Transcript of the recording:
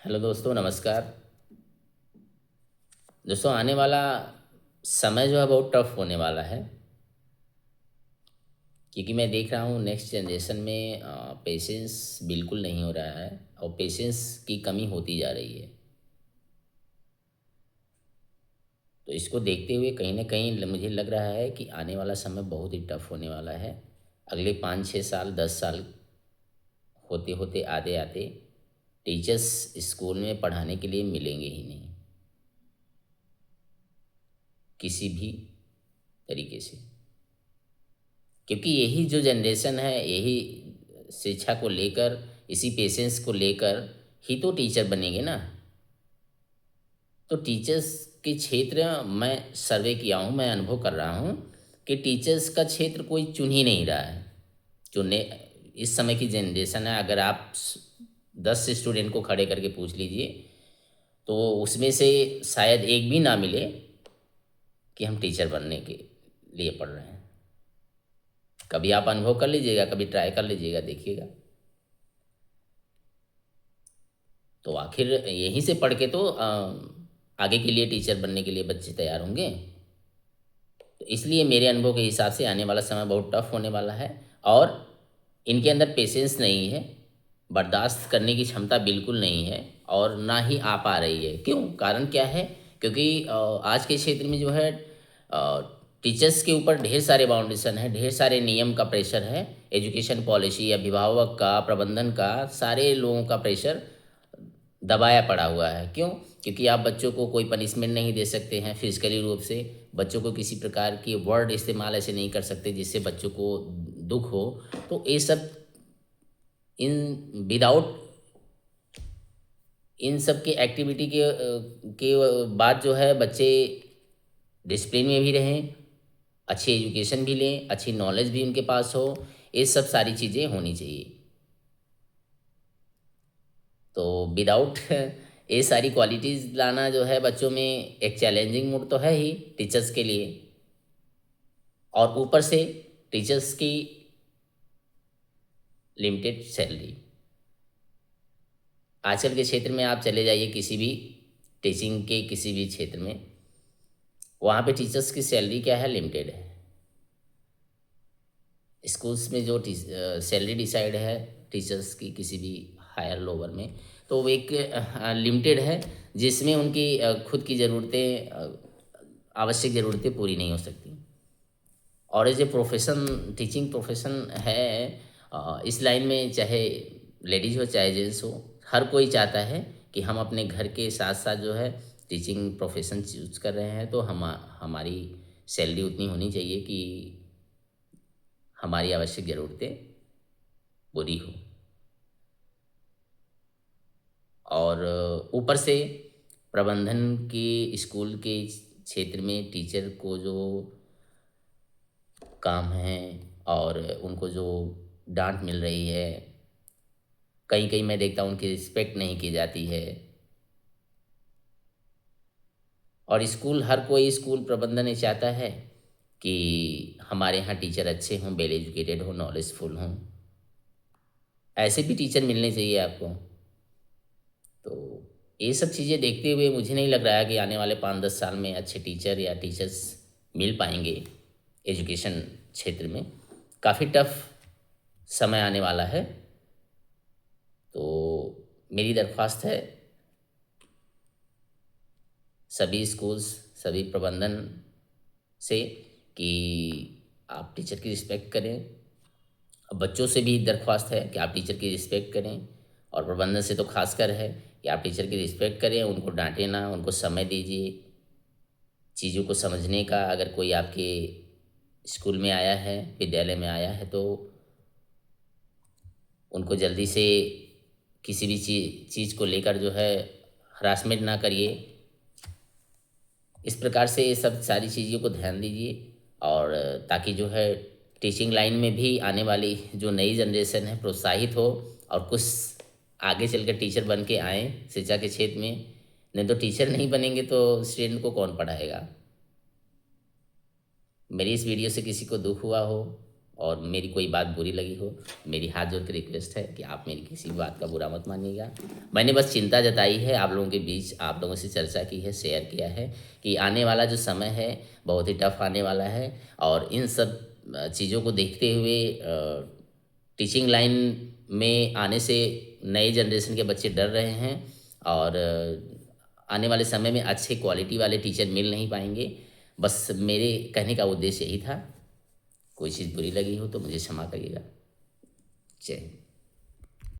Hello दोस्तों, नमस्कार। दोस्तों, आने वाला समय जो है बहुत टफ होने वाला है, क्योंकि मैं देख रहा हूँ नेक्स्ट जनरेशन में पेशेंस बिल्कुल नहीं हो रहा है और पेशेंस की कमी होती जा रही है। तो इसको देखते हुए कहीं ना कहीं मुझे लग रहा है कि आने वाला समय बहुत ही टफ होने वाला है। अगले 5-6 साल 10 साल होते होते आते आते टीचर्स स्कूल में पढ़ाने के लिए मिलेंगे ही नहीं, किसी भी तरीके से। क्योंकि यही जो जनरेशन है, यही शिक्षा को लेकर, इसी पेशेंस को लेकर ही तो टीचर बनेंगे ना। तो टीचर्स के क्षेत्र, मैं सर्वे किया हूँ, मैं अनुभव कर रहा हूँ कि टीचर्स का क्षेत्र कोई चुन ही नहीं रहा है। चुनने इस समय की जनरेशन है, अगर आप 10 स्टूडेंट को खड़े करके पूछ लीजिए तो उसमें से शायद एक भी ना मिले कि हम टीचर बनने के लिए पढ़ रहे हैं। कभी आप अनुभव कर लीजिएगा, कभी ट्राई कर लीजिएगा, देखिएगा। तो आखिर यहीं से पढ़ के तो आगे के लिए टीचर बनने के लिए बच्चे तैयार होंगे। तो इसलिए मेरे अनुभव के हिसाब से आने वाला समय बहुत टफ होने वाला है। और इनके अंदर पेशेंस नहीं है, बर्दाश्त करने की क्षमता बिल्कुल नहीं है, और ना ही आ पा रही है। क्यों? कारण क्या है? क्योंकि आज के क्षेत्र में जो है टीचर्स के ऊपर ढेर सारे बाउंडेशन है, ढेर सारे नियम का प्रेशर है। एजुकेशन पॉलिसी, अभिभावक का, प्रबंधन का, सारे लोगों का प्रेशर दबाया पड़ा हुआ है। क्यों? क्योंकि आप बच्चों को कोई पनिशमेंट नहीं दे सकते हैं फिजिकली रूप से। बच्चों को किसी प्रकार की वर्ड इस्तेमाल ऐसे नहीं कर सकते जिससे बच्चों को दुख हो। तो ये सब इन विदाउट इन सब के एक्टिविटी के बाद जो है बच्चे डिसिप्लिन में भी रहें, अच्छी एजुकेशन भी लें, अच्छी नॉलेज भी उनके पास हो। ये सब सारी चीज़ें होनी चाहिए। तो विदाउट ये सारी क्वालिटीज़ लाना जो है बच्चों में एक चैलेंजिंग मोड तो है ही टीचर्स के लिए। और ऊपर से टीचर्स की लिमिटेड सैलरी। आजकल के क्षेत्र में आप चले जाइए, किसी भी टीचिंग के किसी भी क्षेत्र में, वहाँ पे टीचर्स की सैलरी क्या है? लिमिटेड है। स्कूल्स में जो सैलरी डिसाइड है टीचर्स की किसी भी हायर लोअर में, तो वो एक लिमिटेड है, जिसमें उनकी खुद की ज़रूरतें, आवश्यक ज़रूरतें पूरी नहीं हो सकती। और ये जो प्रोफेशन, टीचिंग प्रोफेशन है, इस लाइन में चाहे लेडीज़ हो चाहे जेंट्स हो, हर कोई चाहता है कि हम अपने घर के साथ साथ जो है टीचिंग प्रोफेशन चूज कर रहे हैं तो हमारी सैलरी उतनी होनी चाहिए कि हमारी आवश्यक ज़रूरतें पूरी हो। और ऊपर से प्रबंधन के स्कूल के क्षेत्र में टीचर को जो काम है और उनको जो डांट मिल रही है, कहीं कहीं मैं देखता हूँ उनकी रिस्पेक्ट नहीं की जाती है। और स्कूल, हर कोई स्कूल प्रबंधन ये चाहता है कि हमारे यहाँ टीचर अच्छे हों, वेल एजुकेटेड हों, नॉलेजफुल हों। ऐसे भी टीचर मिलने चाहिए आपको। तो ये सब चीज़ें देखते हुए मुझे नहीं लग रहा है कि आने वाले 5-10 साल में अच्छे टीचर या टीचर्स मिल पाएंगे एजुकेशन क्षेत्र में। काफ़ी टफ समय आने वाला है। तो मेरी दरख्वास्त है सभी स्कूल्स, सभी प्रबंधन से कि आप टीचर की रिस्पेक्ट करें। अब बच्चों से भी दरख्वास्त है कि आप टीचर की रिस्पेक्ट करें, और प्रबंधन से तो खासकर है कि आप टीचर की रिस्पेक्ट करें, उनको डांटें ना, उनको समय दीजिए चीज़ों को समझने का। अगर कोई आपके स्कूल में आया है, विद्यालय में आया है, तो उनको जल्दी से किसी भी चीज़ को लेकर जो है हरासमेंट ना करिए। इस प्रकार से ये सब सारी चीज़ों को ध्यान दीजिए। और ताकि जो है टीचिंग लाइन में भी आने वाली जो नई जनरेशन है प्रोत्साहित हो, और कुछ आगे चलकर टीचर बन के आएँ शिक्षा के क्षेत्र में। नहीं तो टीचर नहीं बनेंगे तो स्टूडेंट को कौन पढ़ाएगा। मेरी इस वीडियो से किसी को दुख हुआ हो और मेरी कोई बात बुरी लगी हो, मेरी हाथ जोड़ के रिक्वेस्ट है कि आप मेरी किसी भी बात का बुरा मत मानिएगा। मैंने बस चिंता जताई है, आप लोगों के बीच आप लोगों से चर्चा की है, शेयर किया है कि आने वाला जो समय है बहुत ही टफ आने वाला है, और इन सब चीज़ों को देखते हुए टीचिंग लाइन में आने से नए जनरेशन के बच्चे डर रहे हैं, और आने वाले समय में अच्छे क्वालिटी वाले टीचर मिल नहीं पाएंगे। बस मेरे कहने का उद्देश्य यही था। कोई चीज़ बुरी लगी हो तो मुझे क्षमा करिएगा। जय हिंद।